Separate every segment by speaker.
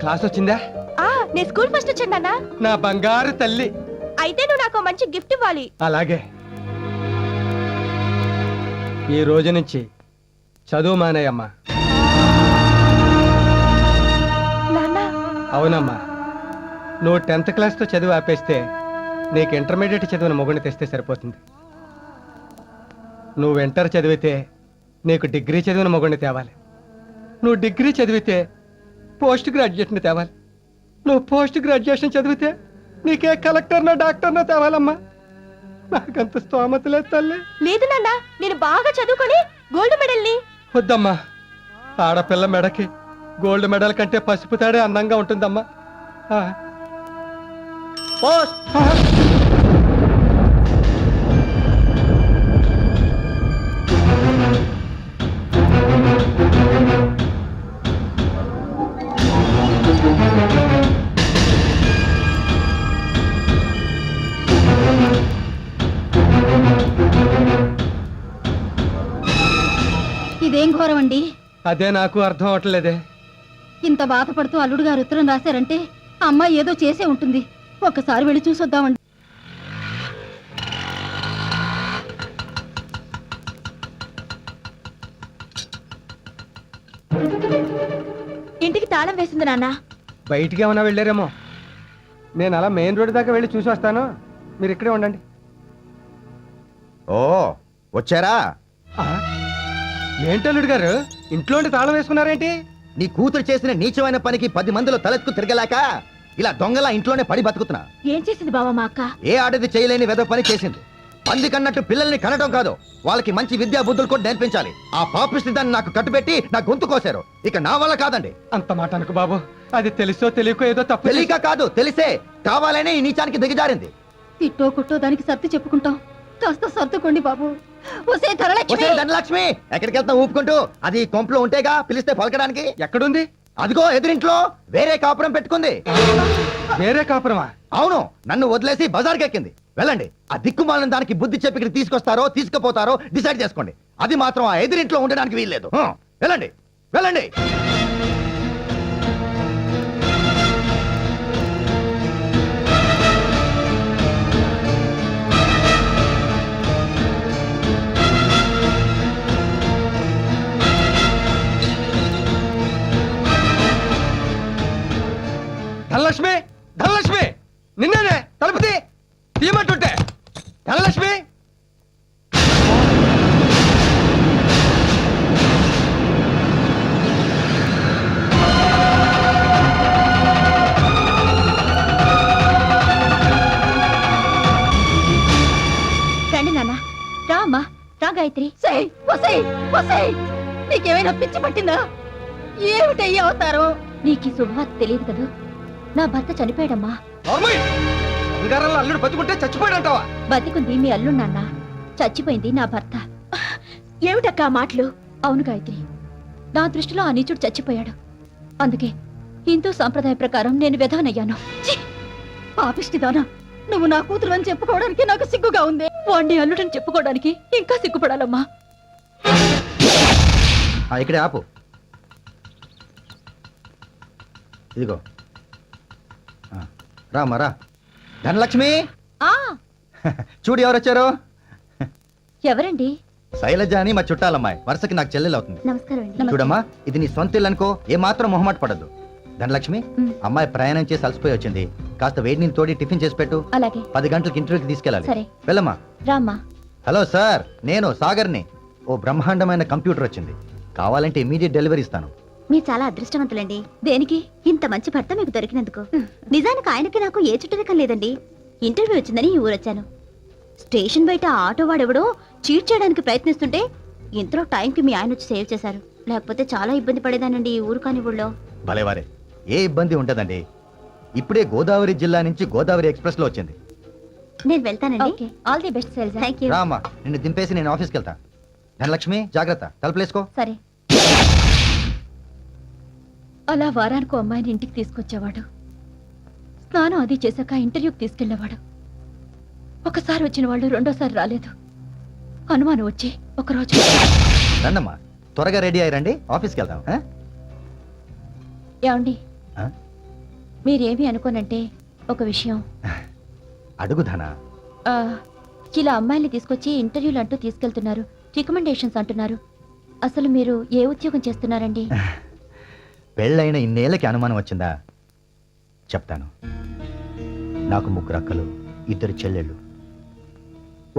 Speaker 1: Class వచ్చిందా?
Speaker 2: నేను school first వచ్చాను నాన్న.
Speaker 1: నా బంగారు తల్లి.
Speaker 2: అయితే నువ్వు నాకు మంచి గిఫ్ట్ ఇవ్వాలి.
Speaker 1: అలాగే. ఈ రోజు నుంచి చదువు మానేయమ్మా.
Speaker 2: నాన్న.
Speaker 1: అవునమ్మా, నువ్వు 10th క్లాస్తో చదువు ఆపేస్తే నీకు ఇంటర్మీడియట్ చదివిన మొగుడిని తెస్తే సరిపోతుంది. నువ్వు ఇంటర్ చదివితే నీకు డిగ్రీ చదివిన మొగుడిని తేవాలి. నువ్వు డిగ్రీ చదివితే పోస్ట్ గ్రాడ్యుయేట్ని తేవాలి. నువ్వు పోస్ట్ గ్రాడ్యుయేషన్ చదివితే నీకే కలెక్టర్నో డాక్టర్నో తేవాలమ్మా. నాకంత స్తోమత లేదు తల్లి.
Speaker 2: లేదు నాన్న, నేను బాగా చదువుకొని గోల్డ్ మెడల్ని.
Speaker 1: వద్దమ్మా, ఆడపిల్ల మెడకి గోల్డ్ మెడల్ కంటే పసుపు తాడే అందంగా ఉంటుందమ్మా.
Speaker 3: ఇదేం ఘోరం అండి?
Speaker 1: అదే నాకు అర్థం అవట్లేదే.
Speaker 3: ఇంత బాధపడుతూ అల్లుడు గారు ఉత్తరం రాశారంటే అమ్మాయి ఏదో చేసే ఉంటుంది. ఒక్కసారి వెళ్ళి చూసొద్దామండి.
Speaker 2: ఇంటికి తాళం వేసింది నాన్న.
Speaker 1: బయటికి ఏమైనా వెళ్ళారేమో. నేను అలా మెయిన్ రోడ్ దాకా వెళ్ళి చూసి వస్తాను, మీరు ఇక్కడే ఉండండి.
Speaker 4: ఓ వచ్చారా?
Speaker 1: ఏంటల్లుడు గారు, ఇంట్లో తాళం వేసుకున్నారేంటి?
Speaker 4: నీ కూతురు చేసిన నీచమైన పనికి 10 మందిలో తలెత్తుకు తిరగలేక ఇలా దొంగలా ఇంట్లోనే పడి బతుకుతున్నా.
Speaker 2: ఏం చేసింది బావా మా అక్క?
Speaker 4: ఏ ఆడది చేయలేని వెద పని చేసింది. పంది కన్నట్టు పిల్లల్ని కనడం కాదు, వాళ్ళకి మంచి విద్యా బుద్ధులు కూడా నేర్పించాలి. ఆ పాపిష్టి దాన్ని నాకు కట్టుబెట్టి నా గొంతు కోసారు. ఇక నా వల్ల కాదండి.
Speaker 1: అంత మాట అనుకు బాబు. అది తెలుసో తెలియకో ఏదో తప్పు.
Speaker 4: తెలియక కాదు, తెలిసే కావాలనే ఈ నీచానికి దిగజారింది.
Speaker 3: తిట్టో కుట్టో దానికి సర్ది చెప్పుకుంటాం. కాస్త సర్దుకోండి బాబు. ఒసే ధనలక్ష్మి.
Speaker 4: ధనలక్ష్మి ఎక్కడికి వెళ్తాం ఊపుకుంటూ? అది కొంపలో ఉంటేగా పిలిస్తే పలకడానికి.
Speaker 1: ఎక్కడుంది?
Speaker 4: అదిగో ఎదురింట్లో వేరే కాపురం పెట్టుకుంది.
Speaker 1: వేరే కాపురమా?
Speaker 4: అవును, నన్ను వదిలేసి బజార్కి ఎక్కింది. వెళ్ళండి, ఆ దిక్కుమాలిన దానికి బుద్ధి చెప్పి ఇక్కడ తీసుకొస్తారో తీసుకుపోతారో డిసైడ్ చేసుకోండి. అది మాత్రం ఆ ఎదురింట్లో ఉండడానికి వీల్లేదు. వెళ్ళండి వెళ్ళండి.
Speaker 1: ధనలక్ష్మి, ధనలక్ష్మి, నిన్నేనే. తలుపు తీయమంటుంటే. ధనలక్ష్మి.
Speaker 2: రండి నాన్న. రా అమ్మా, రా గాయత్రి.
Speaker 3: నీకేమైనా పిచ్చి పట్టిందా? ఏమిటయ్యి అవుతారు?
Speaker 2: నీకు ఈ శుభవార్త తెలియదు కదా, నా భర్త చనిపోయాడమ్మా.
Speaker 1: బంగారంలో అల్లుడు బతుకుంటే చచ్చిపోయాడంటావా?
Speaker 2: బతికుంది మీ అల్లుడు నాన్న, చచ్చిపోయింది నా భర్త. ఏమిటక్క ఆ మాటలు? అవును గాయత్రి, నా దృష్టిలో ఆ నీచుడు చచ్చిపోయాడు. అందుకే హిందూ సాంప్రదాయ ప్రకారం నేను విధానయ్యాను.
Speaker 3: పాపిష్టిదానా, నువ్వు నా కూతురు అని చెప్పుకోవడానికి నాకు సిగ్గుగా ఉంది.
Speaker 2: వాణ్ణి అల్లుడని చెప్పుకోవడానికి ఇంకా సిగ్గుపడాలమ్మా.
Speaker 4: ఇక్కడే ఆపు. ఇదిగో రామా రా. ధనలక్ష్మి, చూడు ఎవరు వచ్చారు.
Speaker 2: ఎవరండి?
Speaker 4: శైలజ అని మా చుట్టాలమ్మాయి, వరుసకి నాకు చెల్లెలు అవుతుంది.
Speaker 2: నమస్కారం.
Speaker 4: చూడమ్మా, ఇది నీ సొంత ఇల్లు అనుకో, ఏమాత్రం మొహమాట పడద్దు. ధనలక్ష్మి, అమ్మాయి ప్రయాణం చేసి అలసిపోయి వచ్చింది. కాస్త వేడి నీళ్ళు తోడి టిఫిన్ చేసి పెట్టు.
Speaker 2: అలాగే.
Speaker 4: 10 గంటలకు ఇంటర్వ్యూకి తీసుకెళ్ళాలి.
Speaker 2: సరే.
Speaker 4: వెళ్ళమ్మా.
Speaker 2: రామ్మా.
Speaker 4: హలో సార్, నేను సాగర్ని. ఓ బ్రహ్మాండమైన కంప్యూటర్ వచ్చింది, కావాలంటే ఇమీడియట్ డెలివరీ ఇస్తాను.
Speaker 2: మీరు చాలా అదృష్టవంతులండి. దేనికి? ఇంత మంచి భర్త మీకు దొరికినందుకు. నిజానికి ఆయనకి నాకు ఏ చుట్టరికం లేదండి. ఇంటర్వ్యూ వచ్చిందని ఈ ఊరొచ్చాను. స్టేషన్ బయట ఆటో వాడెవడో చీట్ చేయడానికి ప్రయత్నిస్తుంటే ఇంతలో టైంకి మీ ఆయన వచ్చి సేవ్ చేశారు. లేకపోతే చాలా ఇబ్బంది పడేదానండి ఈ ఊరు కాని ఊళ్ళో.
Speaker 4: భలేవారే, ఏ ఇబ్బంది ఉంటదండి. ఇప్పుడే గోదావరి జిల్లా నుంచి గోదావరి ఎక్స్ప్రెస్ లో వచ్చింది.
Speaker 2: నేను వెళ్తానండి. All the best Shailaja. Thank you.
Speaker 4: రామ్మా, నిన్ను దింపేసి నేను ఆఫీస్కి వెళ్తా. ధనలక్ష్మి జాగ్రత్త, తలుపులేసుకో.
Speaker 2: సరే. అలా వారానికి అమ్మాయిని ఇంటికి తీసుకొచ్చేవాడు. స్నానం అది చేశాక ఇంటర్వ్యూకి తీసుకెళ్లేవాడు. ఒకసారి వచ్చిన వాళ్ళు రెండోసారి రాలేదు. అనుమానం వచ్చి ఒకరోజు.
Speaker 4: రండమ్మా, త్వరగా రెడీ అయ్యి రండి, ఆఫీస్కి వెళ్దాం.
Speaker 2: ఏమండి, మీరేమి అనుకోనంటే ఒక విషయం.
Speaker 4: అడుగు ధన.
Speaker 2: ఆ, ఇలా అమ్మాయిల్ని తీసుకొచ్చి ఇంటర్వ్యూలు అంటూ తీసుకెళ్తున్నారు, రికమెండేషన్స్ అంటున్నారు. అసలు మీరు ఏ ఉద్యోగం చేస్తున్నారండి?
Speaker 4: పెళ్ళైన ఇన్నేళ్ళకి అనుమానం వచ్చిందా? చెప్తాను. నాకు 3 అక్కలు, 2 చెల్లెళ్ళు.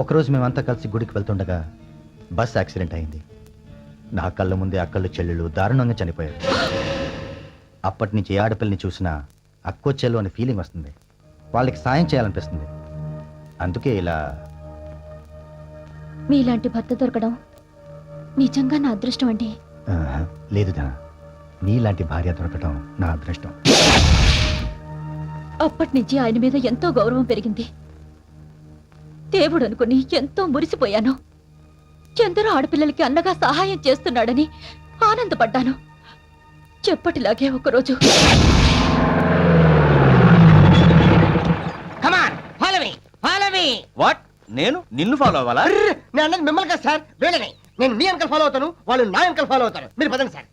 Speaker 4: ఒకరోజు మేమంతా కలిసి గుడికి వెళ్తుండగా బస్ యాక్సిడెంట్ అయింది. నా కళ్ళ ముందే అక్కలు చెల్లెళ్ళు దారుణంగా చనిపోయారు. అప్పటి నుంచి ఏ ఆడపిల్లని చూసినా అక్కో చెల్లు అనే ఫీలింగ్ వస్తుంది. వాళ్ళకి సాయం చేయాలనిపిస్తుంది. అందుకే ఇలా.
Speaker 2: మీలాంటి భర్త దొరకడం నిజంగా నా అదృష్టం అండి.
Speaker 4: లేదు ధన, నీలాంటి భార్య దొరకటం నా అదృష్టం.
Speaker 2: అప్పటి నుంచి ఆయన మీద ఎంతో గౌరవం పెరిగింది. దేవుడు అనుకుని ఎంతో మురిసిపోయాను. ఎందరో ఆడపిల్లలకి అన్నగా సహాయం చేస్తున్నాడని ఆనందపడ్డాను. చెప్పటిలాగే ఒకరోజు
Speaker 5: వాట్? నేను నిన్ను ఫాలో అవ్వాలా?
Speaker 1: నేను అన్నది మిమ్మల్ని కదా సార్, వీళ్ళని. నేను మీ అంకల్ ఫాలో అవుతాను, వాళ్ళు నా అంకల్ ఫాలో అవుతారు. మీరు పదండి సార్.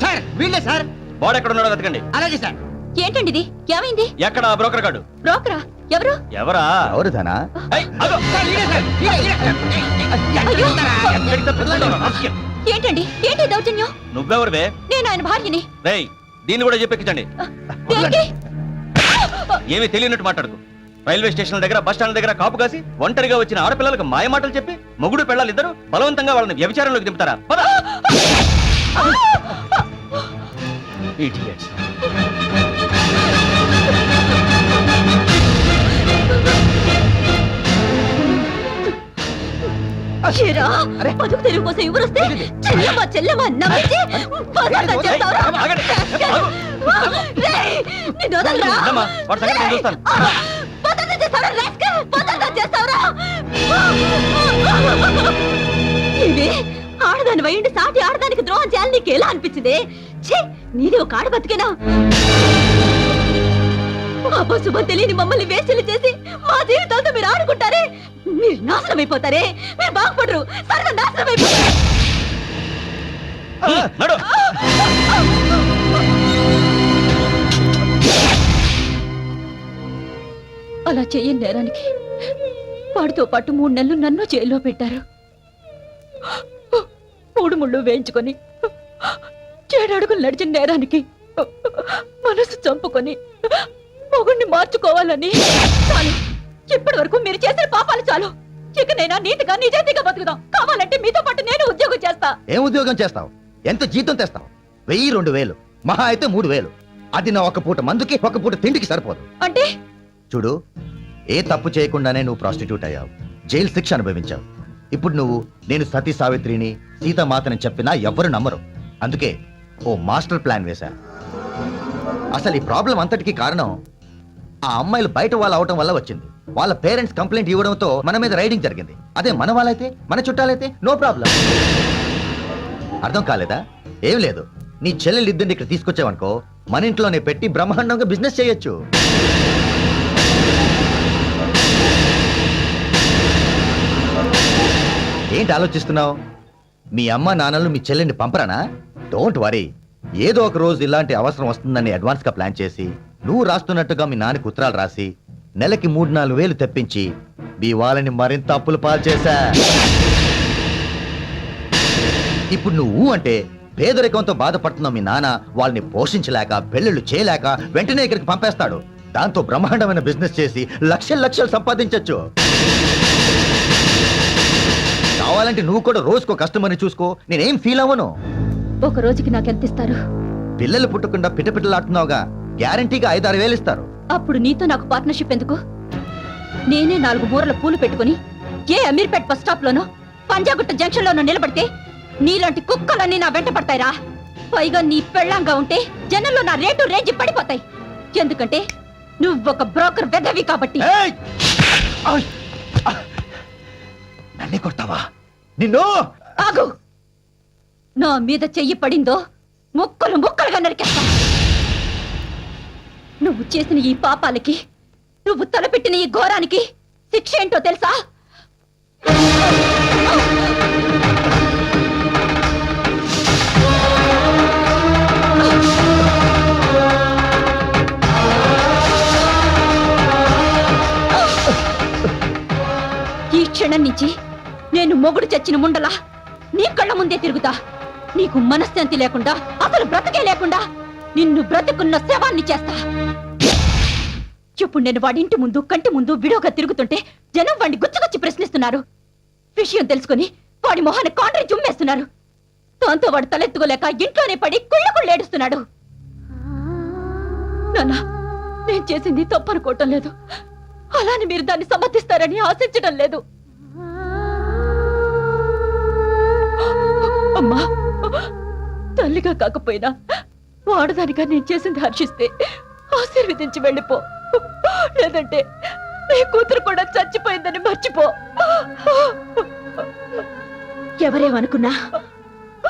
Speaker 1: సార్ వీళ్ళే సార్.
Speaker 5: వాడు ఎక్కడ ఉన్నాడో వెతకండి.
Speaker 1: అలాగే సార్.
Speaker 2: ఏంటండి ఇది? ఏమైంది?
Speaker 5: ఎక్కడ బ్రోకర్ గాడు?
Speaker 2: బ్రోకరా? ఎవరు?
Speaker 5: ఎవరా?
Speaker 4: ఎవరు ధన?
Speaker 5: ఏయ్, ఆగు.
Speaker 1: సార్, ఈడే సార్.
Speaker 5: ఎక్కడికి తప్పించుకుంటావు, రాస్కెల్?
Speaker 2: ఏంటండి? ఏంటి దౌర్జన్యం?
Speaker 5: నువ్వెవరివే?
Speaker 2: నేను ఆయన భార్యని.
Speaker 5: రేయ్, దీన్ని కూడా చెప్పెక్కించండి.
Speaker 2: దేనికి?
Speaker 5: ఏమీ తెలియనట్టు మాట్లాడుకు. రైల్వే స్టేషన్ దగ్గర, బస్ స్టాండ్ దగ్గర కాపు కాసి ఒంటరిగా వచ్చిన ఆడపిల్లలకు మాయ మాటలు చెప్పి మొగుడు పెళ్ళాలి ఇద్దరు బలవంతంగా వాళ్ళని వ్యభిచారంలోకి దింపుతారా? పద. Idiots.
Speaker 2: ఏరా, బతుకు తెరువు కోసం ఎవరొస్తే చెల్లెమ్మ చెల్లెమ్మ నమ్మించి బజార్లో చేస్తావురా?
Speaker 5: ఆగండి. ఆగు.
Speaker 2: రేయ్, నిన్ను వదలరా?
Speaker 5: ఉండమ్మా, వాడి సంగతి నేను చూస్తాను.
Speaker 2: బజార్లో చేస్తావురా, రాస్కల్? బజార్లో చేస్తావురా? ఇవి ఆడదాని వయండి సాటి ఆడదానికి ద్రోహం చేయాలని నీకు ఎలా అనిపించింది? ఛీ, నీది ఒక ఆడ బతికేనా? అపశుభం తెలియని మమ్మల్ని వేస్టలు చేసి మా జీవితాలతో మీరు ఆడుకుంటారే, మీరు నాశనం అయిపోతారే. మీరు బాగుపడరు, సర్వ నాశనం అయిపోతారు.
Speaker 5: నడు.
Speaker 2: అలా చెయ్యని నేరానికి వాడితో పాటు 3 నెలలు నన్ను జైల్లో పెట్టారు. 3 ముళ్ళు వేయించుకొని 7 అడుగులు నడిచిన నేరానికి మనసు చంపుకొని మొగుణ్ణి మార్చుకోవాలని. చాలు, ఇప్పటి వరకు మీరు చేసిన పాపాలు చాలు. ఇక నేను నీతిగా నిజాయితీగా బతుకుదాం. కావాలంటే మీతో పాటు నేను ఉద్యోగం చేస్తా.
Speaker 4: ఏం ఉద్యోగం చేస్తావు? ఎంత జీతం తెస్తావు? 1000-2000, మహా అయితే 3000. అది నా ఒక పూట మందుకి, ఒక పూట తిండికి సరిపోదు.
Speaker 2: అంటే
Speaker 4: చూడు, ఏ తప్పు చేయకుండానే నువ్వు ప్రాస్టిట్యూట్ అయ్యావు, జైలు శిక్ష అనుభవించావు. ఇప్పుడు నువ్వు నేను సతీ సావిత్రిని, సీతామాతని చెప్పినా ఎవ్వరు నమ్మరు. అందుకే ఓ మాస్టర్ ప్లాన్ వేశా. అసలు ఈ ప్రాబ్లం అంతటికీ కారణం ఆ అమ్మాయిలు బయట వాళ్ళు అవటం వల్ల వచ్చింది. వాళ్ళ పేరెంట్స్ కంప్లైంట్ ఇవ్వడంతో మన మీద రైడింగ్ జరిగింది. అదే మన వాళ్ళైతే, మన చుట్టాలైతే నో ప్రాబ్లం. అర్థం కాలేదా? ఏం లేదు, నీ చెల్లెలు ఇద్దరిని ఇక్కడ తీసుకొచ్చావనుకో, మన ఇంట్లోనే పెట్టి బ్రహ్మాండంగా బిజినెస్ చేయొచ్చు. ఏంటి ఆలోచిస్తున్నావు? మీ అమ్మ నాన్నలు మీ చెల్లెల్ని పంపరానా? డోంట్ వరీ, ఏదో ఒక రోజు ఇలాంటి అవసరం వస్తుందని అడ్వాన్స్ గా ప్లాన్ చేసి, నువ్వు రాస్తున్నట్టుగా మీ నాన్నకి ఉత్తరాలు రాసి నెలకి 3-4 వేలు తెప్పించి మీ వాళ్ళని మరింత అప్పులు పాలు చేశా. ఇప్పుడు నువ్వు అంటే పేదరికంతో బాధపడుతున్న మీ నాన్న వాళ్ళని పోషించలేక, పెళ్ళిళ్ళు చేయలేక వెంటనే ఇక్కడికి పంపేస్తాడు. దాంతో బ్రహ్మాండమైన బిజినెస్ చేసి లక్షలు సంపాదించొచ్చు. కావాలంటే నువ్వు కూడా రోజుకో కస్టమర్ని చూసుకో, నేనేం ఫీల్ అవ్వను.
Speaker 2: ఒక రోజుకి నాకెంత ఇస్తారు?
Speaker 4: పిల్లలు పుట్టకుండా పిట్టపిట్టలాడుతున్నావుగా, గ్యారంటీగా 5-6 వేలు ఇస్తారు.
Speaker 2: అప్పుడు నీతో నాకు పార్ట్నర్షిప్ ఎందుకు? నేనే 4 మూరల పూలు పెట్టుకుని ఏ అమీర్పేట్ బస్ స్టాప్ లోనో, పంజాగుట్ట జంక్షన్ లోనో నిలబడితే నీలాంటి కుక్కలన్నీ నా వెంట పడతాయిరా. పైగా నీ పెళ్ళంగా ఉంటే జనంలో నా రేటు రేంజ్ పడిపోతాయి. ఎందుకంటే నువ్వొక బ్రోకర్ వెధవి కాబట్టి.
Speaker 4: ఏయ్! ఆయ్! నన్నే కొడతావా? నిన్ను
Speaker 2: ఆగు! నా మీద చెయ్యి పడిందో ముక్కలు ముక్కలుగా నరికేస్తా. నువ్వు చేసిన ఈ పాపాలకి, నువ్వు తలపెట్టిన ఈ ఘోరానికి శిక్ష ఏంటో తెలుసా?
Speaker 3: నేను మొగుడు చచ్చిన ముండలా నీ కళ్ళ ముందే తిరుగుతా. నీకు మనశ్శాంతి లేకుండా, అసలు బ్రతకే లేకుండా నిన్ను బ్రతుకున్న శవాన్ని చేస్తా. ఇప్పుడు నేను వాడి ఇంటి ముందు, కంటి ముందు విడోగా తిరుగుతుంటే జనం వాడిని గుచ్చగొచ్చి ప్రశ్నిస్తున్నారు. విషయం తెలుసుకుని వాడి మొహాన్ని కాండ్రి చుమ్మేస్తున్నారు. దాంతో వాడు తలెత్తుకోలేక ఇంట్లోనే పడి కుళ్ళేడుస్తున్నాడు. నాన్న, నేను చేసింది తప్పనుకోవటం లేదు. అలానే మీరు దాన్ని సమర్థిస్తారని ఆశించడం లేదు. అమ్మా, తల్లిగా కాకపోయినా వాడదానిగా నేను చేసింది హర్షిస్తే ఆశీర్వదించి వెళ్ళిపో. లేదంటే నీ కూతురు కూడా చచ్చిపోయిందని మర్చిపో. ఎవరేమనుకున్నా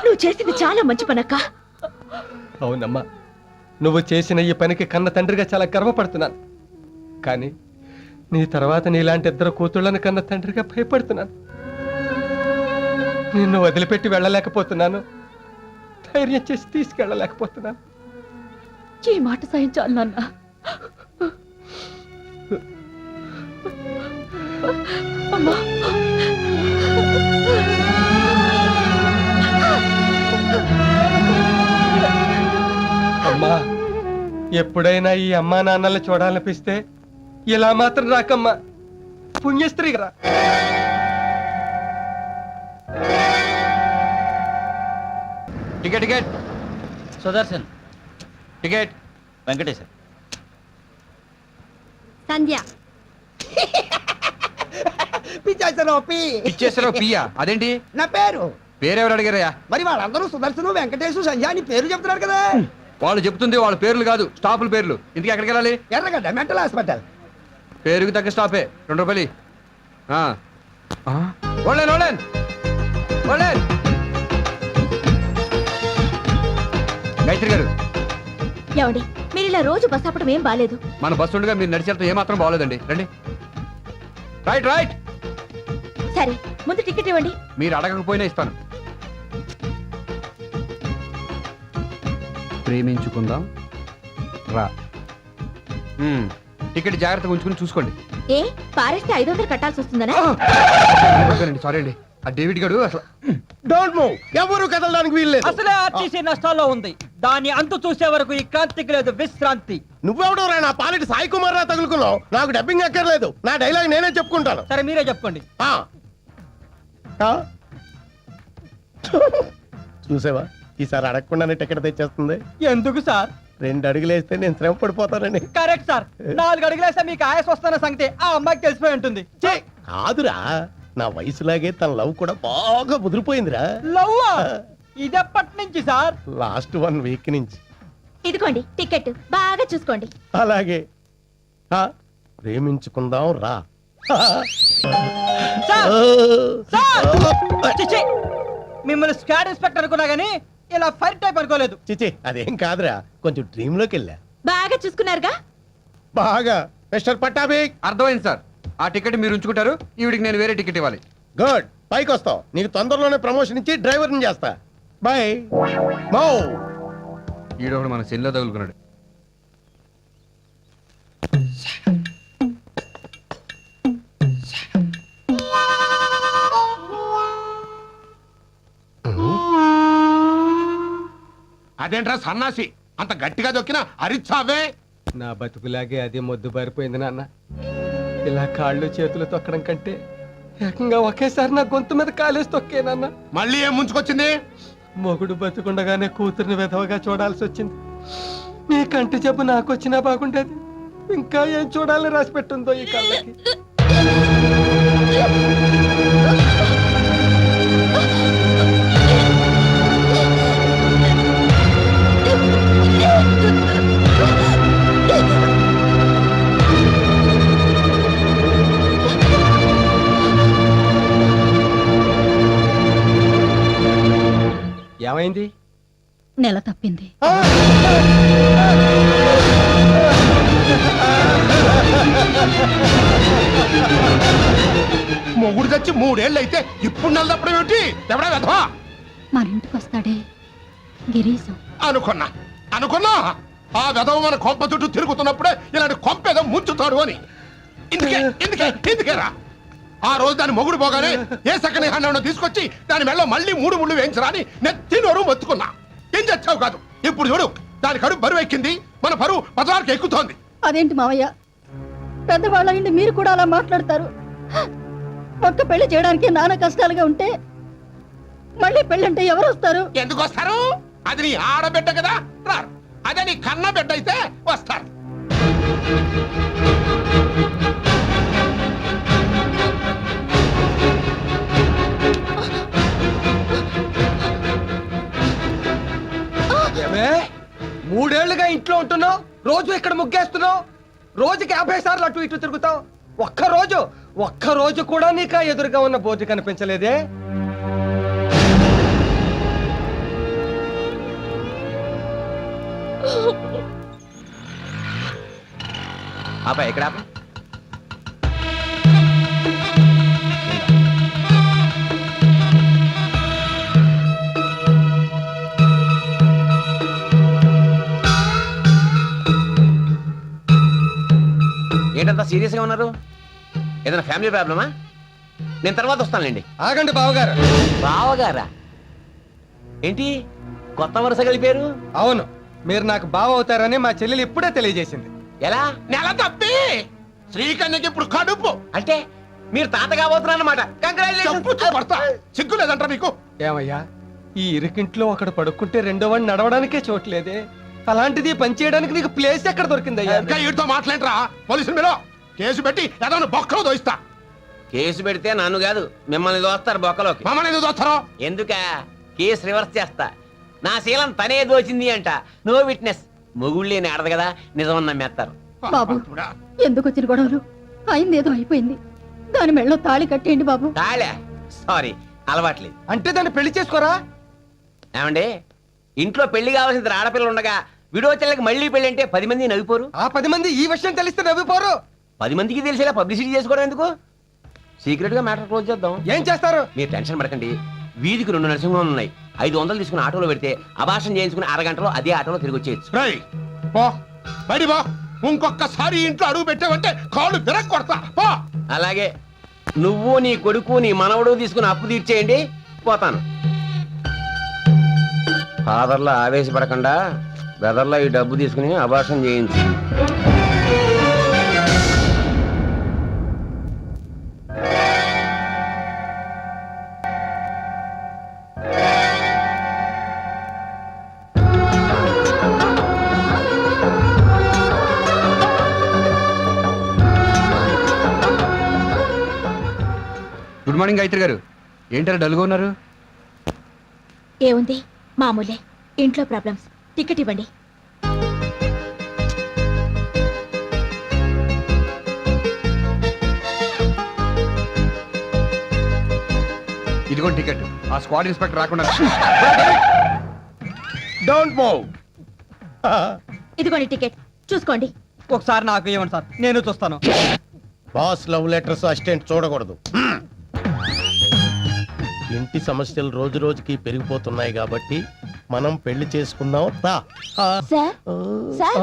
Speaker 3: నువ్వు చేసింది చాలా మంచి పనక్క.
Speaker 1: అవునమ్మా, నువ్వు చేసిన ఈ పనికి కన్న తండ్రిగా చాలా గర్వపడుతున్నాను. కానీ నీ తర్వాత నీలాంటి ఇద్దరు కూతుళ్ళని కన్న తండ్రిగా భయపడుతున్నాను. నిన్ను వదిలిపెట్టి వెళ్ళలేకపోతున్నాను. ధైర్యం చేసి తీసుకెళ్ళలేకపోతున్నాను.
Speaker 3: ఈ మాట సాయం చాలు నాన్న. అమ్మా,
Speaker 1: అమ్మా, ఎప్పుడైనా ఈ అమ్మా నాన్నల్ని చూడాలనిపిస్తే ఇలా మాత్రం రాకమ్మా. పుణ్యస్త్రీ రా.
Speaker 5: Ticket ticket Sudarshan. Ticket Venkateshwar.
Speaker 2: Sandhya.
Speaker 6: Picheswararao పియ్యా అదేంటి?
Speaker 7: నా పేరు.
Speaker 6: పేరెవరు అడిగారయ్యా?
Speaker 7: మరి వాళ్ళందరూ సుదర్శను, వెంకటేశు, సంధ్య అని పేరు చెప్తున్నారు కదా.
Speaker 6: వాళ్ళు చెప్తుంది వాళ్ళ పేర్లు కాదు, స్టాపుల పేర్లు. ఇంటికి ఎక్కడికి వెళ్ళాలి?
Speaker 7: ఎర్రగడ్డ మెంటల్ హాస్పిటల్.
Speaker 6: పేరుకి తగ్గ స్టాపే. 2 రూపాయలు. Online online online. గాయత్రి గారు,
Speaker 2: ఏమండి, మీరు ఇలా రోజు బస్ ఆపడం ఏం బాలేదు.
Speaker 6: మన బస్సు ఉండగా మీరు నడిచేంత ఏమాత్రం బాగోలేదండి. రండి. Right right.
Speaker 2: సరే, ముందు టికెట్ ఇవ్వండి.
Speaker 6: మీరు అడగకపోయినా ఇస్తాను. ప్రేమించుకుందాం రా. టికెట్ జాగ్రత్తగా ఉంచుకుని చూసుకోండి.
Speaker 2: ఏ పారేస్తే 500 కట్టాల్సి వస్తుందనా?
Speaker 6: సారీ అండి. ఆ డేవిడ్ గారు అసలు
Speaker 1: డోంట్ మూవ్. ఎవరు కదలడానికి వీల్లేదు.
Speaker 8: అసలే ఆర్టీసీ నష్టాల్లో ఉంది. దాని అంతు చూసే వరకు ఈ క్రాంతికి లేదు విశ్రాంతి.
Speaker 1: నువ్వెవడో రా నా పాలిటి సాయి కుమార్ రా తగులుకున్నావు. నాకు డబ్బింగ్ అక్కర్లేదు. నా డైలాగ్ నేనే చెప్పుకుంటాను.
Speaker 8: సరే మీరే చెప్పండి.
Speaker 1: చూసావా, ఈసారి అడగకుండానే టికెట్ తెచ్చేస్తుంది.
Speaker 8: ఎందుకు సార్?
Speaker 1: 2 అడుగులు వేస్తే నేను శ్రమ పడిపోతానని.
Speaker 8: Correct sir. 4 అడుగులేస్తే మీకు ఆయాస వస్తున్న సంగతి ఆ అమ్మాయికి తెలిసిపోయి ఉంటుంది.
Speaker 1: కాదురా, నా వయసులాగే తన లవ్ కూడా బాగా ముదిరిపోయిందిరా.
Speaker 8: లవ్వా? ఇదెప్పటి నుంచి సార్?
Speaker 1: లాస్ట్ 1 వీక్ నుంచి.
Speaker 2: ఇదిగోండి టికెట్, బాగా చూసుకోండి.
Speaker 1: అలాగే. ప్రేమించుకుందాం రా.
Speaker 8: సార్! సార్! చిచి! మిమ్మల్ని స్క్వాడ్ ఇన్స్పెక్టర్ అనుకున్నా గానీ ఇలా ఫైర్ టైప్ అనుకోలేదు.
Speaker 1: చిచి, అదేం కాదురా, కొంచెం డ్రీమ్ లోకి వెళ్ళా.
Speaker 2: బాగా చూసుకున్నారుగా?
Speaker 1: బాగా. మిస్టర్ పట్టాభి.
Speaker 6: అర్థమైంది సార్. ఆ టికెట్ మీరు ఉంచుకుంటారు. ఈవిడికి నేను వేరే టికెట్ ఇవ్వాలి.
Speaker 1: గుడ్. పైకి వస్తావు. నీకు తొందరలోనే ప్రమోషన్ ఇచ్చి డ్రైవర్ని చేస్తా. బాయ్. మౌ.
Speaker 6: ఈడొకడు మన సెల్లో తగులుకున్నాడు.
Speaker 9: అదేంట్రా సన్నాసి, అంత గట్టిగా దొక్కినా అరిచావే.
Speaker 1: నా బతుకులాగే అది మొద్దు బారిపోయింది నాన్న. ఇలా కాళ్ళు చేతులు తొక్కడం కంటే ఏకంగా ఒకేసారి నా గొంతు మీద కాలేసి తొక్కేనన్న.
Speaker 9: మళ్ళీ ఏం ముంచుకొచ్చింది?
Speaker 1: మొగుడు బతుకుండగానే కూతుర్ని విధవగా చూడాల్సి వచ్చింది. నీ కంటి జబ్బు నాకు వచ్చినా బాగుండేది. ఇంకా ఏం చూడాలని రాసి పెట్టుందో ఈ కళ్ళకి. ఏమైంది?
Speaker 3: నెల తప్పింది.
Speaker 9: మొగుడు చచ్చి 3 ఏళ్ళు అయితే ఇప్పుడు నెల తప్పడం ఏమిటి? ఎవడా వెధవా?
Speaker 3: మన ఇంటికి వస్తాడే గిరీశం.
Speaker 9: అనుకున్నా అనుకున్నా ఆ వెధవ మన కొంప చుట్టూ తిరుగుతున్నప్పుడే ఇలాంటి కొంప ఏదో ముంచుతాడు అని. ఇందుకేరా ఆ రోజు దాని మొగుడు పోగానే ఏ సెకండ్ హ్యాండ్ తీసుకొచ్చి దాని మెళ్ళలో మళ్ళీ 3 ముళ్ళు వేయించరా అని నెత్తి నోరు మొత్తుకున్నా. ఏం చచ్చావు కాదు. ఇప్పుడు చూడు దాని కడుపు బరువు ఎక్కింది, మన బరువు పదవారికి ఎక్కుతోంది.
Speaker 3: అదేంటి మావయ్య, పెద్దవాళ్ళండి మీరు కూడా అలా మాట్లాడతారు? ఒక్క పెళ్లి చేయడానికి నాన్న కష్టాలుగా ఉంటే మళ్ళీ పెళ్ళంటే ఎవరు వస్తారు?
Speaker 9: ఎందుకు వస్తారు? అది నీ ఆడబిడ్డ కదా, రారు. అదే నీ కన్న బిడ్డ అయితే వస్తారు.
Speaker 1: ఏమే 3 ఏళ్లుగా ఇంట్లో ఉంటున్నావు, రోజు ఇక్కడ ముగ్గేస్తున్నావు, రోజుకి 50 సార్లు అటు ఇటు తిరుగుతావు. ఒక్క రోజు కూడా నీకు ఆ ఎదురుగా ఉన్న బోర్డు కనిపించలేదే?
Speaker 5: ఆపా ఎక్కడ ఆపా? ఏంటంతా సీరియస్ గా ఉన్నారు? ఏదైనా ఫ్యామిలీ ప్రాబ్లమా? నేను తర్వాత వస్తానులేండి.
Speaker 1: ఆగండి బావగారు.
Speaker 5: బావగారా? ఏంటి కొత్త వరుస కలిపారు?
Speaker 1: అవును, మీరు నాకు బావ అవుతారని మా చెల్లెలు ఇప్పుడే తెలియజేసింది.
Speaker 5: ఎలా?
Speaker 9: నెల తప్పి శ్రీకన్యకి ఇప్పుడు కడుపు.
Speaker 5: అంటే మీరు తాత కాబోతున్నారన్నమాట.
Speaker 9: చెప్పుతూ కొడతా. సిగ్గు లేదంటారా మీకు?
Speaker 1: ఏమయ్యా, ఈ ఇరుకింట్లో ఒకడు పడుకుంటే రెండో వాడిని నడవడానికే చోట్లేదే, అలాంటిది పని చేయడానికి నీకు ప్లేస్ ఎక్కడ దొరికిందయ్యా?
Speaker 9: ఇంకా వీటితో మాట్లాడరా? పోలీసులు మీరు కేసు పెట్టి ఏదో బొక్కలో దోయిస్తా.
Speaker 5: కేసు పెడితే నన్ను కాదు మిమ్మల్ని దోస్తారు బొక్కలోకి.
Speaker 9: మమ్మల్ని ఎందుకు దోస్తారో?
Speaker 5: ఎందుక? కేసు రివర్స్ చేస్తా. నా శీలం తనే దోచింది అంట. No witness. మొగుళ్ళేని ఆడదు కదా, నిజమని నమ్మేస్తారు.
Speaker 3: బాబు, ఎందుకు వచ్చిన గొడవలు? అయింది ఏదో అయిపోయింది. దాని మెళ్ళలో తాళి కట్టేయండి బాబు.
Speaker 5: తాళా? సారీ, అలవాట్లేదు.
Speaker 1: అంటే దాన్ని పెళ్లి చేసుకోరా?
Speaker 5: ఏమండి, ఇంట్లో పెళ్లి కావాల్సిన ఆడపిల్లలు ఉండగా విడోచల్లకి మళ్ళీ పెళ్లి అంటే 10 మంది నవ్విపోరు?
Speaker 1: ఆ 10 మంది ఈ విషయం తెలిస్తే నవ్విపోరు.
Speaker 5: 10 మందికి తెలిసేలా పబ్లిసిటీ చేసుకోవడం ఎందుకు? సీక్రెట్ గా మ్యాటర్ క్లోజ్ చేద్దాం.
Speaker 1: ఏం చేస్తారు?
Speaker 5: మీరు టెన్షన్ పడకండి. వీధికి 2 నరసింహం ఉన్నాయి. 500 తీసుకుని ఆటోలో పెడితే అభాషణ చేయించుకుని అరగంటలో అదే ఆటోలో తిరిగి వచ్చేయచ్చు.
Speaker 9: రేయ్, పో బయటి పో. ఇంకొకసారి ఇంట్లో అడుగు పెట్టావంటే కాళ్ళు విరగ కొడతా. పో.
Speaker 5: అలాగే నువ్వు నీ కొడుకు నీ మనవడు తీసుకుని అప్పు తీర్చేయండి, పోతాను. ఫాదర్లా ఆవేశపడకుండా బ్రదర్లా ఈ డబ్బు తీసుకుని అభాషణ చేయించు.
Speaker 6: గుడ్ మార్నింగ్ గాయత్రి గారు. ఏంటారు డల్గా ఉన్నారు?
Speaker 2: ఏముంది, మామూలే. ఇంట్లో ప్రాబ్లమ్స్. టికెట్ ఇవ్వండి.
Speaker 6: ఇదిగోండి టికెట్. ఆ స్క్వాడ్ ఇన్స్పెక్టర్ రాకుండా
Speaker 1: డోంట్ మూవ్.
Speaker 2: ఇదిగోండి టికెట్, చూసుకోండి.
Speaker 8: ఒకసారి నాకు ఇవ్వండి సార్, నేను చూస్తాను.
Speaker 10: బాస్ లవ్ లెటర్స్ అసిస్టెంట్ చూడకూడదు. ఇంటి సమస్యలు రోజు రోజుకి పెరిగిపోతున్నాయి కాబట్టి మనం పెళ్లి చేసుకుందాం. రా.
Speaker 2: సార్ సార్,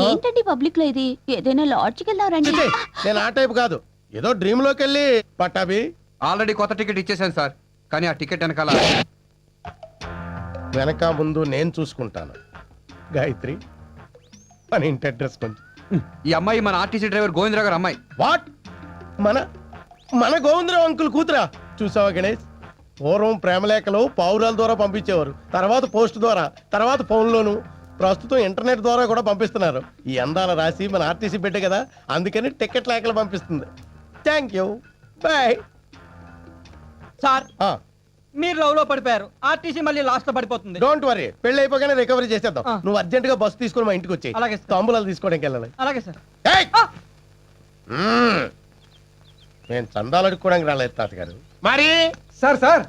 Speaker 2: ఏంటండి పబ్లిక్ లో ఇది? ఏదైనా లాడ్జ్కి వెళ్దాం రండి.
Speaker 10: చిచి, నేను ఆ టైప్ కాదు. ఏదో డ్రీమ్ లోకి వెళ్ళి పట్టాభి.
Speaker 6: ఆల్రెడీ కొత్త టికెట్ ఇచ్చేసాను సార్. కానీ ఆ టికెట్ వెనకాల
Speaker 10: వెనక ముందు నేను చూసుకుంటాను. గాయత్రి, మన ఇంటి అడ్రస్ కొంచెం.
Speaker 6: ఈ అమ్మాయి మన ఆర్టీసీ డ్రైవర్ గోవిందరావు గారు అమ్మాయి.
Speaker 10: వాట్? మన మన గోవిందరావు అంకుల్ కూతురా? చూసావా గణేష్, పూర్వం ప్రేమలేఖలు పావురాల ద్వారా పంపించేవారు, తర్వాత పోస్ట్ ద్వారా, తర్వాత ఫోన్లోను, ప్రస్తుతం ఇంటర్నెట్ ద్వారా కూడా పంపిస్తున్నారు. ఈ అందాల రాసి మన ఆర్టీసీ బిడ్డ కదా, అందుకని టికెట్ లేఖలు పంపిస్తుంది. Thank you, bye.
Speaker 8: సార్, మీరు లవ్ లో పడిపోయారు. ఆర్టీసీ మళ్ళీ లాస్ట్ లో పడిపోతుంది.
Speaker 10: డోంట్ వరీ, పెళ్లి అయిపోగానే రికవరీ చేసేద్దాం. నువ్వు అర్జెంట్ గా బస్సు తీసుకుని మా ఇంటికి వచ్చాయి.
Speaker 8: అలాగే సార్.
Speaker 10: తాంబూలాలు తీసుకోవడానికి వెళ్ళాలి.
Speaker 8: అలాగే సార్.
Speaker 10: ఏయ్! నేను చందాలు అడుక్కోవడానికి రాలేదు తాతగారు.
Speaker 9: మరి
Speaker 1: సార్ సార్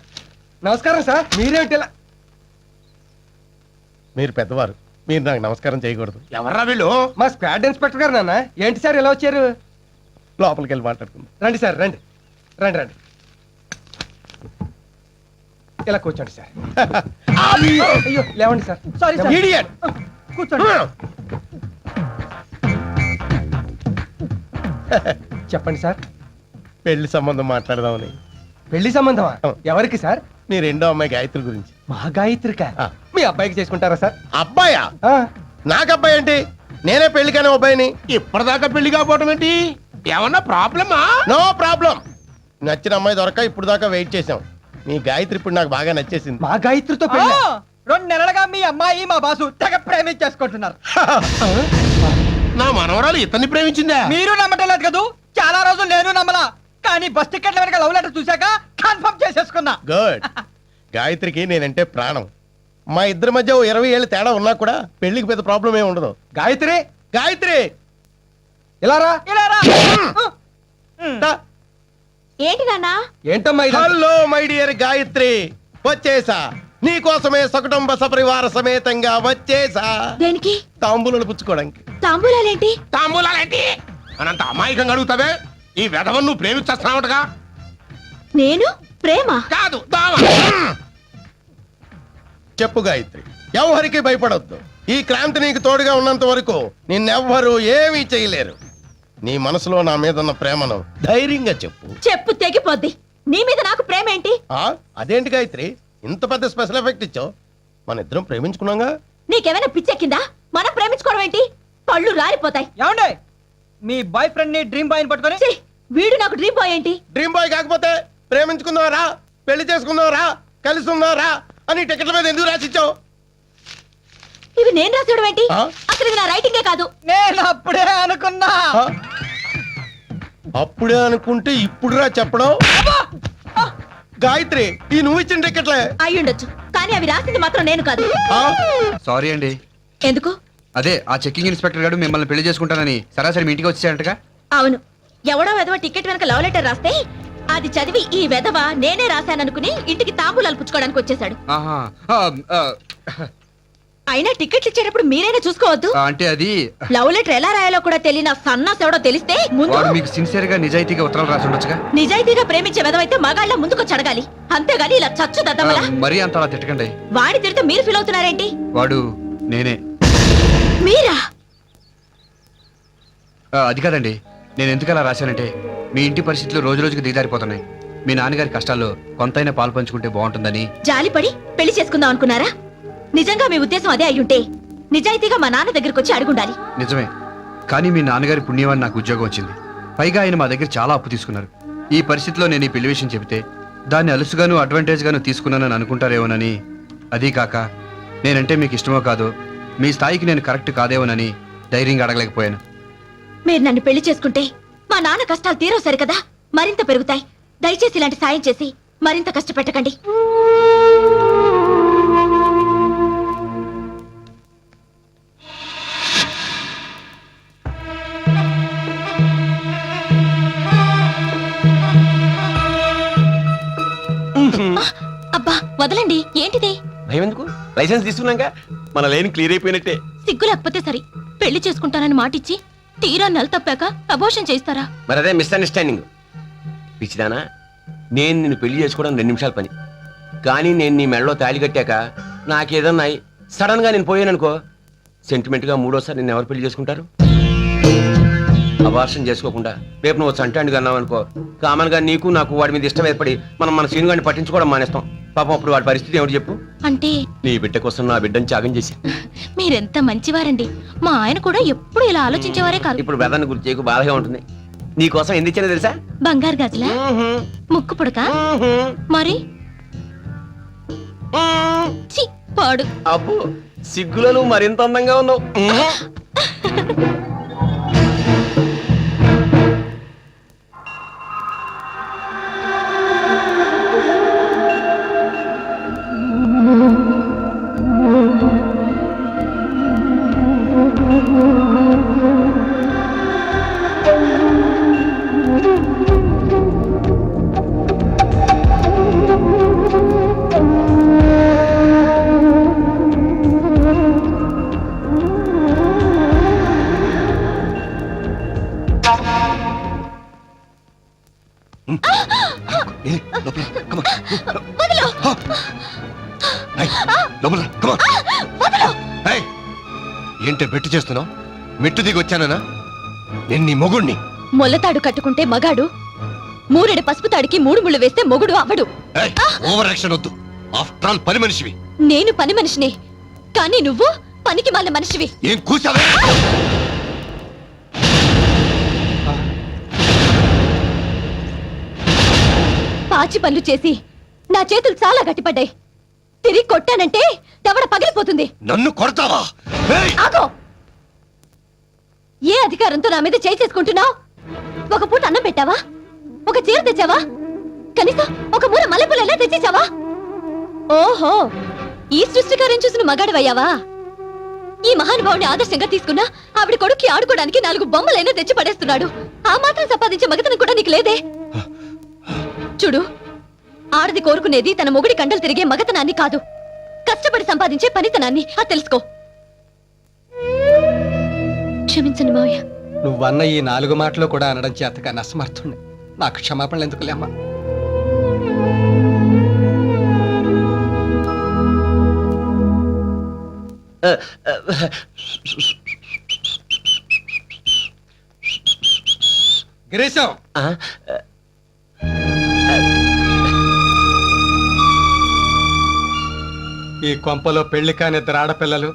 Speaker 1: నమస్కారం సార్. మీరేమిటి ఇలా?
Speaker 10: మీరు పెద్దవారు, మీరు నాకు నమస్కారం చేయకూడదు.
Speaker 9: ఎవర్రా వీళ్ళు?
Speaker 1: మా స్క్వాడ్ ఇన్స్పెక్టర్ గారు. నాన్న ఏంటి సార్ ఇలా వచ్చారు?
Speaker 10: లోపలికి వెళ్ళి మాట్లాడుకుందాం.
Speaker 1: రండి సార్, రండి రండి రండి. ఇలా కూర్చోండి సార్. అయ్యో లేవండి సార్.
Speaker 8: Sorry sir.
Speaker 10: Idiot!
Speaker 8: కూర్చోండి.
Speaker 1: చెప్పండి సార్.
Speaker 10: పెళ్లి సంబంధం మాట్లాడదామని.
Speaker 1: పెళ్లి సంబంధమా? ఎవరికి సార్?
Speaker 10: మీ రెండో అమ్మాయి గాయత్రి గురించి.
Speaker 1: మా గాయత్రిక
Speaker 10: ఆ.
Speaker 1: మీ అబ్బాయికి చేసుకుంటారా సార్?
Speaker 10: అబ్బాయా?
Speaker 1: ఆ,
Speaker 10: నాకు అబ్బాయి ఏంటి? నేనే పెళ్లి కానీ అబ్బాయిని.
Speaker 9: ఇప్పటిదాకా పెళ్లి కాకపోవడం ఏంటి? ఏమన్నా ప్రాబ్లమా?
Speaker 10: No problem. నచ్చిన అమ్మాయి దొరక ఇప్పుడు దాకా వెయిట్ చేసాం. మీ గాయత్రి ఇప్పుడు నాకు బాగా నచ్చేసింది.
Speaker 1: మా గాయత్రితో పెళ్లి?
Speaker 8: 2 నెలలుగా మీ అమ్మాయి మా బాసు తెగ ప్రేమించేసుకుంటున్నారు.
Speaker 9: నా మనవరాలు ఇతన్ని ప్రేమించిందా?
Speaker 8: మీరు నమ్మటం లేదు కదూ. చాలా రోజులు నేను నమ్మలా, కానీ బస్ టికెట్ల వెనక లవ్ లెటర్ చూశాక కన్ఫర్మ్ చేసేసుకున్నా.
Speaker 10: గుడ్. గాయత్రికి నేనంటే ప్రాణం. మా ఇద్దరి మధ్య ఓ 20 ఏళ్ళు తేడా ఉన్నా కూడా పెళ్లికి పెద్ద ప్రాబ్లం ఏమి ఉండదు.
Speaker 1: గాయత్రి
Speaker 10: గాయత్రి
Speaker 1: ఇలా రా.
Speaker 8: ఇలా రా.
Speaker 2: ఏంటి నాన్నా?
Speaker 1: ఏంటమ్మా ఇది?
Speaker 10: హలో మై డియర్ గాయత్రి, వచ్చేసా. నీకోసమే సకుటుంబ సపరివార సమేతంగా వచ్చేసా.
Speaker 2: దేనికి?
Speaker 10: తాంబూలను పుచ్చుకోవడానికి.
Speaker 2: తాంబూలాలేంటి?
Speaker 9: తాంబూలాలేంటి అనంత అమాయకంగా అడుగుతావే? ఈ వెధవను నువ్వు ప్రేమించేస్తున్నావుగా?
Speaker 2: నేను ప్రేమ?
Speaker 9: కాదు, దావా.
Speaker 10: చెప్పు గాయత్రి, ఎవరికి భయపడొద్దు. ఈ క్రాంతి నీకు తోడుగా ఉన్నంత వరకు నిన్నెవ్వరూ ఏమీ చేయలేరు. నీ మనసులో నా మీద ఉన్న ప్రేమను ధైర్యంగా చెప్పు.
Speaker 2: చెప్పు తెగిపోద్ది. నీ మీద నాకు ప్రేమ ఏంటి?
Speaker 10: అదేంటి గాయత్రి, ఇంత పెద్ద స్పెషల్ ఎఫెక్ట్ ఇచ్చావు? మన ఇద్దరం ప్రేమించుకున్నాగా.
Speaker 2: నీకేమైనా పిచ్చెక్కిందా? మనం ప్రేమించుకోవడం ఏంటి? పళ్ళు రాలిపోతాయి.
Speaker 8: ఏమండే, మీ బాయ్ ఫ్రెండ్ ని డ్రీమ్ బాయ్ పట్టుకొని
Speaker 2: ఛీ, వీడు నాకు డ్రీమ్ బాయ్ ఏంటి?
Speaker 10: డ్రీమ్ బాయ్ కాకపోతే ప్రేమించుకుందావరా, పెళ్లి చేసుకుందావరా, కలిసి ఉందావరా అని టికెట్ల మీద ఎందుకు రాసిచ్చావు?
Speaker 2: ఇవి నేను రాసేయడం ఏంటి?
Speaker 10: ఆ?
Speaker 2: అసలు ఇది నా రైటింగే కాదు.
Speaker 8: నేను అప్పుడే అనుకున్నా.
Speaker 10: అప్పుడే అనుకుంటే ఇప్పుడురా చెప్పడం. గాయత్రి, ఈ నువ్వు ఇచ్చిన టికెట్లే
Speaker 2: అయ్యుండొచ్చు, కానీ అవి రాసింది మాత్రం నేను కాదు.
Speaker 6: సారీ అండి.
Speaker 2: ఎందుకు?
Speaker 6: అదే ఆ చెక్కింగ్ ఇన్స్పెక్టర్ గారు మిమ్మల్ని పెళ్లి చేసుకుంటానని సరాసరి మీ ఇంటికి వచ్చేసాడంటగా.
Speaker 2: అవును, ఎవడో వెధవ టికెట్ వెనక లవ్ లెటర్ రాస్తే అది చదివి ఈ వెధవ నేనే రాశాననుకుని ఇంటికి తాంబూలాలు పుచ్చుకోవడానికి వచ్చేసాడు.
Speaker 6: ఆహా. ఆ, ఆ,
Speaker 2: అయినా టికెట్లు ఇచ్చేటప్పుడు మీరైనా చూసుకోవద్దు.
Speaker 6: అంటే అది
Speaker 2: లవ్ లెటర్ ఎలా రాయాలో కూడా తెలియని సన్నాస్ ఎవడో తెలిస్తే ముందు
Speaker 6: వాడు మీకు సిన్సియర్ గా నిజాయితీగా ఉత్తరాలు రాసి ఉండొచ్చుగా.
Speaker 2: నిజాయితీగా ప్రేమించే వెధవైతే మగాళ్ళ ముందుకొచ్చి అడగాలి, అంతేగాని ఇలా చచ్చు దద్దమలా.
Speaker 6: మరీ అంత అలా తిట్టకండి.
Speaker 2: వాడి తిడితే మీరు ఫీల్ అవుతున్నారేంటి?
Speaker 6: వాడు నేనే.
Speaker 2: మీరా?
Speaker 6: అది కాదండి, నేను ఎందుకు అలా రాశానంటే మీ ఇంటి పరిస్థితులు రోజు రోజుకి దిగజారిపోతున్నాయి. మీ నాన్నగారి కష్టాల్లో కొంతైనా పాలు పంచుకుంటే బాగుంటుందని.
Speaker 2: జాలిపడి పెళ్లి చేసుకుందాం అనుకున్నారా? నిజంగా మీ ఉద్దేశం అదే అయ్యుంటే నిజాయితీగా మా నాన్న దగ్గరకు వచ్చి అడుగుండాలి.
Speaker 6: నిజమే, కానీ మీ నాన్నగారి పుణ్యమని నాకు ఉద్యోగం వచ్చింది. పైగా ఆయన మా దగ్గర చాలా అప్పు తీసుకున్నారు. ఈ పరిస్థితిలో నేను ఈ పెళ్లి విషయం చెబితే దాన్ని అలుసుగాను అడ్వాంటేజ్ గాను తీసుకున్నానని అనుకుంటారేమోనని. అదీ కాక నేనంటే మీకు ఇష్టమో కాదో, మీ స్థాయికి నేను కరెక్ట్ కాదేమోనని ధైర్యంగా అడగలేకపోయాను.
Speaker 2: మీరు నన్ను పెళ్లి చేసుకుంటే మా నాన్న కష్టాలు తీరవు సరికదా, మరింత పెరుగుతాయి. దయచేసి ఇలాంటి సాయం చేసి మరింత కష్టపెట్టకండి. అబ్బా వదలండి. ఏంటిది?
Speaker 5: భయం ఎందుకు? లైసెన్స్ తీసుకున్నాక మన లైన్ క్లియర్ అయిపోయినట్టే.
Speaker 2: సిగ్గు లేకపోతే సరి. పెళ్లి చేసుకుంటానని మాటిచ్చి తీరా నెల తప్పాక అబోర్షన్ చేస్తారా?
Speaker 5: మరి అదే మిస్అండర్స్టాండింగ్. పిచ్చిదానా, నేను నిన్ను పెళ్లి చేసుకోవడం 2 నిమిషాల పని. కానీ నేను నీ మెడలో తాళి కట్టాక నాకేదన్నా సడన్ గా నేను పోయాననుకో, సెంటిమెంట్ గా 3వసారి నిన్ను ఎవరు పెళ్లి చేసుకుంటారు? అబార్షన్ చేసుకోకుండా రేపు నువ్వు చంటాండి అన్నావు అనుకో, కామన్ గా నీకు నాకు వాడి మీద ఇష్టం ఏర్పడి మనం మన సీన్ గారిని పట్టించుకోవడం మానేస్తాం. పాపం అప్పుడు వాడి పరిస్థితి ఏమిటి చెప్పు?
Speaker 2: అంటే
Speaker 5: నీ బిడ్డ కోసం నా బిడ్డను త్యాగం చేసి.
Speaker 2: మీరెంత మంచివారండి. మా ఆయన కూడా ఎప్పుడు ఇలా ఆలోచించేవారే కాదు.
Speaker 5: ఇప్పుడు బెదాన్ని గుర్తు చేయకు, బాధగా ఉంటుంది. నీ కోసం ఎందుకు ఇచ్చానో తెలుసా?
Speaker 2: బంగారు గాజులా? ముక్కు పుడక? మరి ఛీ, పాడు.
Speaker 5: అబ్బో, సిగ్గులో నువ్వు మరింత అందంగా ఉన్నావు.
Speaker 9: ఏంటే బెట్టు చేస్తున్నావు? మెట్టు దిగి వచ్చానా? నేను నీ మొగుణ్ణి.
Speaker 2: మొల్లతాడు కట్టుకుంటే మగాడు,
Speaker 3: మూరెడు పసుపు తాడికి 3 ముళ్ళు వేస్తే మొగుడు అవడు.
Speaker 9: ఓవర్ యాక్షన్ వద్దు. ఆఫ్టర్ ఆల్ పని మనిషివి.
Speaker 3: నేను పని మనిషిని, కానీ నువ్వు పనికి మాలిన మనిషివి.
Speaker 9: ఏం కూసావే?
Speaker 3: పాచి పనులు చేసి నా చేతులు చాలా గట్టిపడ్డాయి. తిరిగి కొట్టానంటే దవడ పగిలిపోతుంది.
Speaker 9: నన్ను కొడతావా? ఏయ్!
Speaker 3: ఆగో! ఏ అధికారంతో నా మీద చేయి చేసుకుంటున్నావు? ఒక పూట అన్నం పెట్టావా? ఒక చీర తెచ్చావా? కనీసం ఒక మూల మల్లెపూలైనా తెచ్చేసావా? ఓహో, ఈ సృష్టికారం చూసిన మగాడివయ్యావా? ఈ మహానుభావుని ఆదర్శంగా తీసుకున్నా ఆవిడ కొడుక్కి ఆడుకోవడానికి 4 బొమ్మలైనా తెచ్చి పడేస్తున్నాడు. ఆ మాత్రం సంపాదించే మగతనం కూడా నీకు లేదే. చూడు, ఆడది కోరుకునేది తన మొగుడి కండలు తిరిగే మగతనాన్ని కాదు, కష్టపడి సంపాదించే పనితనాన్ని. అది తెలుసుకో. క్షమించండి మావయ్య.
Speaker 1: నువ్వన్న ఈ 4 మాటలు కూడా అనడం చేతగా నసమర్థుండి. నాకు క్షమాపణలు ఎందుకులేమ్మా. గిరీశం,
Speaker 5: ఆ?
Speaker 1: ఈ కొంపలో పెళ్లి కాని 2 ఆడపిల్లలు,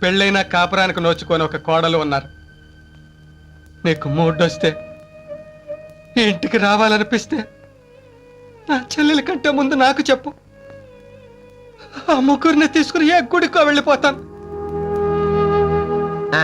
Speaker 1: పెళ్ళైనా కాపురానికి నోచుకొని ఒక కోడలు ఉన్నారు. నీకు మూడొస్తే ఈ ఇంటికి రావాలనిపిస్తే నా చెల్లెల కంటే ముందు నాకు చెప్పు. ఆ ముగ్గురిని తీసుకుని ఏ గుడికో వెళ్ళిపోతాను.
Speaker 5: ఆ